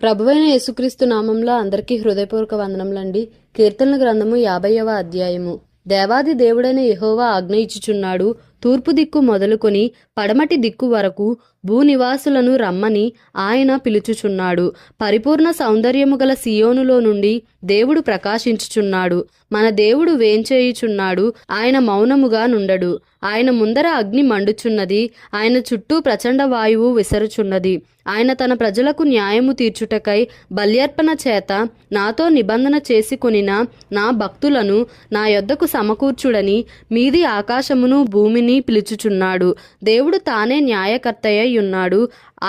ప్రభువైన యేసుక్రీస్తు నామంలో అందరికీ హృదయపూర్వక వందనములండి. కీర్తనల గ్రంథము 50వ అధ్యాయము. దేవాది దేవుడైన యెహోవా ఆజ్ఞ ఇచ్చుచున్నాడు. తూర్పు దిక్కు మొదలుకొని పడమటి దిక్కు వరకు భూనివాసులను రమ్మని ఆయన పిలుచుచున్నాడు. పరిపూర్ణ సౌందర్యము గల సియోనులో నుండి దేవుడు ప్రకాశించుచున్నాడు. మన దేవుడు వేంచేయుచున్నాడు. ఆయన మౌనముగా నుండడు. ఆయన ముందర అగ్ని మండుచున్నది. ఆయన చుట్టూ ప్రచండ వాయువు విసరుచున్నది. ఆయన తన ప్రజలకు న్యాయము తీర్చుటకై బల్యర్పణ చేత నాతో నిబంధన చేసుకొనిన నా భక్తులను నా యొద్దకు సమకూర్చుడని మీది ఆకాశమును భూమిని పిలుచుచున్నాడు. దేవుడు తానే న్యాయకర్తయ్య ఉన్నాడు.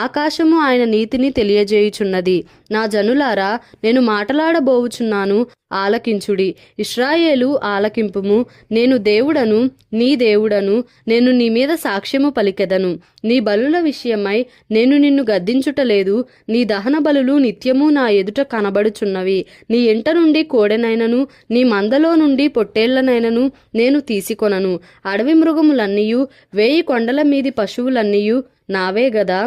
ఆకాశము ఆయన నీతిని తెలియజేయుచున్నది. నా జనులారా, నేను మాటలాడబోవుచున్నాను, ఆలకించుడి. ఇశ్రాయేలు ఆలకింపుము. నేను దేవుడను, నీ దేవుడను. నేను నీ మీద సాక్ష్యము పలికెదను. నీ బలుల విషయమై నేను నిన్ను గద్దించుటలేదు. నీ దహన బలులు నిత్యము నా ఎదుట కనబడుచున్నవి. నీ ఇంట నుండి కోడెనైనను నీ మందలో నుండి పొట్టేళ్లనైనను నేను తీసుకొనను. అడవి మృగములన్నీయు 1000 కొండల మీది పశువులన్నీయు నావే గదా.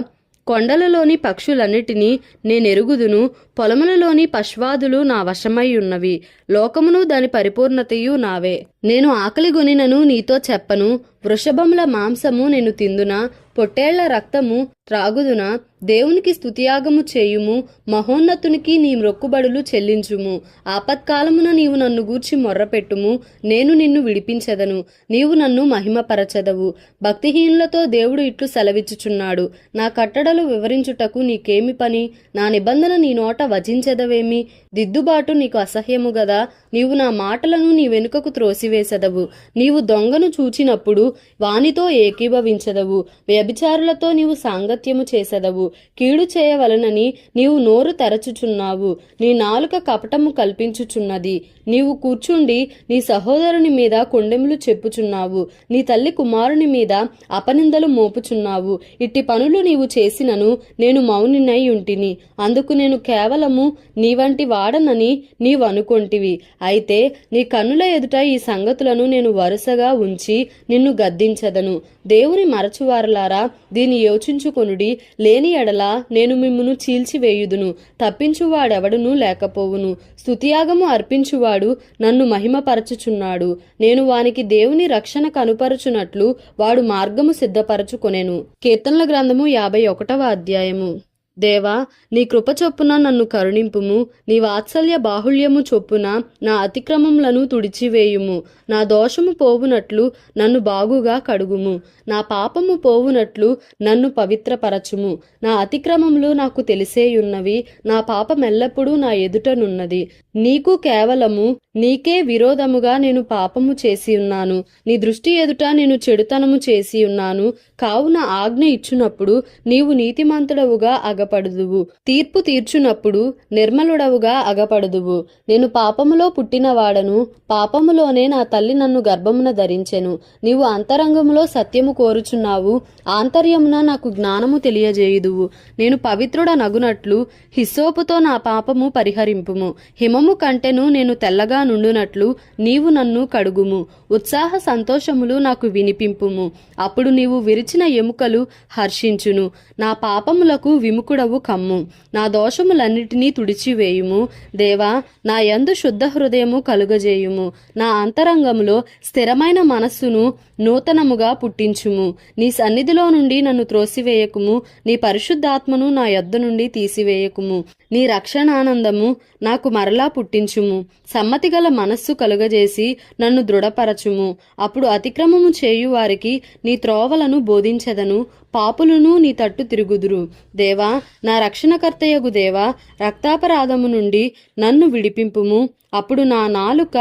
కొండలలోని పక్షులన్నిటినీ నేనెరుగుదును. పొలములలోని పశ్వాదులు నా వశమై ఉన్నవి. లోకమును దాని పరిపూర్ణతయు నావే. నేను ఆకలిగొనినను నీతో చెప్పను. వృషభముల మాంసము నేను తిందునా, పొట్టేళ్ల రక్తము త్రాగుదునా. దేవునికి స్తుతియాగము చేయుము. మహోన్నతునికి నీ మ్రొక్కుబడులు చెల్లించుము. ఆపత్కాలమున నీవు నన్ను గూర్చి మొర్రపెట్టుము. నేను నిన్ను విడిపించెదను. నీవు నన్ను మహిమపరచెదవు. భక్తిహీనులతో దేవుడు ఇట్లు సెలవిచ్చుచున్నాడు. నా కట్టడలు వివరించుటకు నీకేమి పని? నా నిబంధన నీ నోట వచించెదవేమి? దిద్దుబాటు నీకు అసహ్యము గదా. నీవు నా మాటలను నీ వెనుకకు త్రోసివేసెదవు. నీవు దొంగను చూచినప్పుడు వానితో ఏకీభవించెదవు. వ్యభిచారులతో నీవు సాంగత్యము చేసెదవు. కీడు చేయవలనని నీవు నోరు తెరచుచున్నావు. నీ నాలుక కపటము కల్పించుచున్నది. నీవు కూర్చుండి నీ సహోదరుని మీద కొండెములు చెప్పుచున్నావు. నీ తల్లి కుమారుని మీద అపనిందలు మోపుచున్నావు. ఇట్టి పనులు నీవు చేసినను నేను మౌనినై ఉంటిని. అందుకు నేను కేవలము నీ వంటి వాడనని నీవు అనుకొంటివి. అయితే నీ కన్నుల ఎదుట ఈ సంగతులను నేను వరుసగా ఉంచి నిన్ను గద్దించదను. దేవుని మరచువారులారా, దీని యోచించుకొనుడి. లేని ఎడల నేను మిమ్మును చీల్చివేయుదును. తప్పించువాడెవడునూ లేకపోవును. స్తుతియాగము అర్పించువాడు నన్ను మహిమపరచుచున్నాడు. నేను వానికి దేవుని రక్షణ కనుపరచునట్లు వాడు మార్గము సిద్ధపరచుకొనెను. కీర్తనల గ్రంథము 51వ అధ్యాయము. దేవా, నీ కృప చొప్పున నన్ను కరుణింపుము. నీ వాత్సల్య బాహుళ్యము చొప్పున నా అతిక్రమములను తుడిచివేయుము. నా దోషము పోవునట్లు నన్ను బాగుగా కడుగుము. నా పాపము పోవునట్లు నన్ను పవిత్రపరచుము. నా అతిక్రమములు నాకు తెలిసేయున్నవి. నా పాపమెల్లప్పుడూ నా ఎదుటనున్నది. నీకు కేవలము నీకే విరోధముగా నేను పాపము చేసి ఉన్నాను. నీ దృష్టి ఎదుట నేను చెడుతనము చేసి ఉన్నాను. కావున ఆజ్ఞ ఇచ్చునప్పుడు నీవు నీతిమంతుడవుగా అగపడుదువు. తీర్పు తీర్చునప్పుడు నిర్మలుడవుగా అగపడుదువు. నేను పాపములో పుట్టినవాడను. పాపములోనే నా తల్లి నన్ను గర్భమున ధరించెను. నీవు అంతరంగములో సత్యము కోరుచున్నావు. ఆంతర్యమున నాకు జ్ఞానము తెలియజేయుదువు. నేను పవిత్రుడనగునట్లు హిస్సోపుతో నా పాపము పరిహరింపుము. హిమము కంటెను నేను తెల్లగా నుండునట్లు నీవు నన్ను కడుగుము. ఉత్సాహ సంతోషములు నాకు వినిపింపుము. అప్పుడు నీవు విరిచిన ఎముకలు హర్షించును. నా పాపములకు విముకుడవు కమ్ము. నా దోషములన్నిటినీ తుడిచివేయుము. దేవా, నా యందు శుద్ధ హృదయము కలుగజేయుము. నా అంతరంగములో స్థిరమైన మనస్సును నూతనముగా పుట్టించుము. నీ సన్నిధిలో నుండి నన్ను త్రోసివేయకుము. నీ పరిశుద్ధాత్మను నా యొద్ద నుండి తీసివేయకుము. నీ రక్షణానందము నాకు మరలా పుట్టించుము. సమ్మతిగల మనస్సు కలుగజేసి నన్ను దృఢపరచుము. అప్పుడు అతిక్రమము చేయు వారికి నీ త్రోవలను బోధించెదను. పాపులను నీ తట్టు తిరుగుదురు. దేవా, నా రక్షణకర్తయగు దేవా, రక్తాపరాధము నుండి నన్ను విడిపింపుము. అప్పుడు నా నాలుక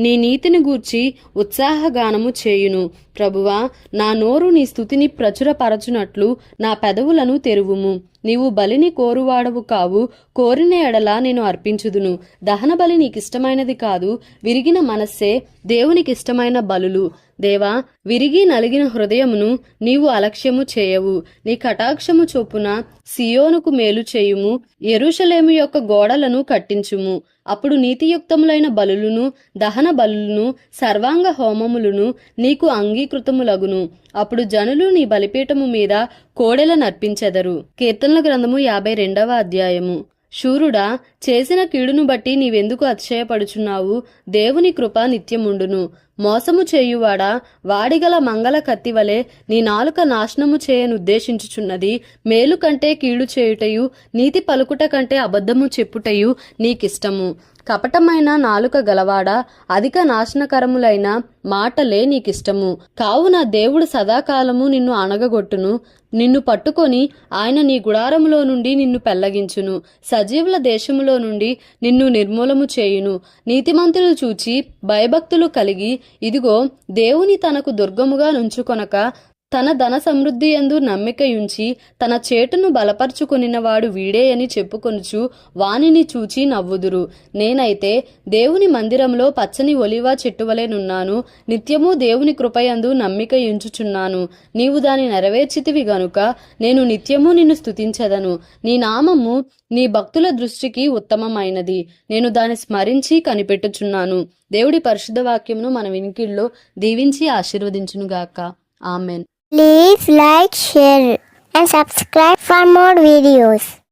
నీ నీతిని గూర్చి ఉత్సాహగానము చేయును. ప్రభువా, నా నోరు నీ స్తుతిని ప్రచురపరచునట్లు నా పెదవులను తెరువుము. నీవు బలిని కోరువాడవు కావు. కోరిన ఎడల నేను అర్పించుదును. దహన బలి నీకిష్టమైనది కాదు. విరిగిన మనస్సే దేవునికిష్టమైన బలులు. దేవా, విరిగి నలిగిన హృదయమును నీవు అలక్ష్యము చేయవు. నీ కటాక్షము చొప్పున సియోనుకు మేలు చేయుము. యెరూషలేము యొక్క గోడలను కట్టించుము. అప్పుడు నీతియుక్తములైన బలులను దహన బలులను సర్వాంగ హోమములను నీకు అంగీకృతములగును. అప్పుడు జనులు నీ బలిపీఠము మీద కోడెల నర్పించెదరు. కీర్తనల గ్రంథము 52వ అధ్యాయము. శూరుడా, చేసిన కీడును బట్టి నీవెందుకు అతిశయపడుచున్నావు? దేవుని కృప నిత్యముండును. మోసము చేయువాడా, వాడిగల మంగళ కత్తివలే నీ నాలుక నాశనము చేయనుద్దేశించుచున్నది. మేలు కంటే కీడు చేయుటయు, నీతి పలుకుట కంటే అబద్ధము చెప్పుటయు నీకిష్టము. కపటమైన నాలుక గలవాడా, అధిక నాశనకరములైన మాటలే నీకిష్టము. కావున దేవుడు సదాకాలము నిన్ను అణగగొట్టును. నిన్ను పట్టుకొని ఆయన నీ గుడారములో నుండి నిన్ను పెళ్లగించును. సజీవుల దేశములో నుండి నిన్ను నిర్మూలము చేయును. నీతిమంతులు చూచి భయభక్తులు కలిగి, ఇదిగో దేవుని తనకు దుర్గముగా నుంచుకొనక తన ధన సమృద్ధి యందు నమ్మికయుంచి తన చేటును బలపరుచుకొనినవాడు వీడే అని చెప్పుకొనుచు వానిని చూచి నవ్వుదురు. నేనైతే దేవుని మందిరంలో పచ్చని ఒలివ చెట్టువలెనున్నాను. నిత్యము దేవుని కృపయందు నమ్మికయుంచుచున్నాను. నీవు దాని నెరవేర్చితివి గనుక నేను నిత్యము నిన్ను స్తుతించెదను. నీ నామము నీ భక్తుల దృష్టికి ఉత్తమమైనది. నేను దాన్ని స్మరించి కనిపెట్టుచున్నాను. దేవుడి పరిశుద్ధ వాక్యమును మన వినికిడిలో దీవించి ఆశీర్వదించునుగాక. Amen. Please like, share and subscribe for more videos.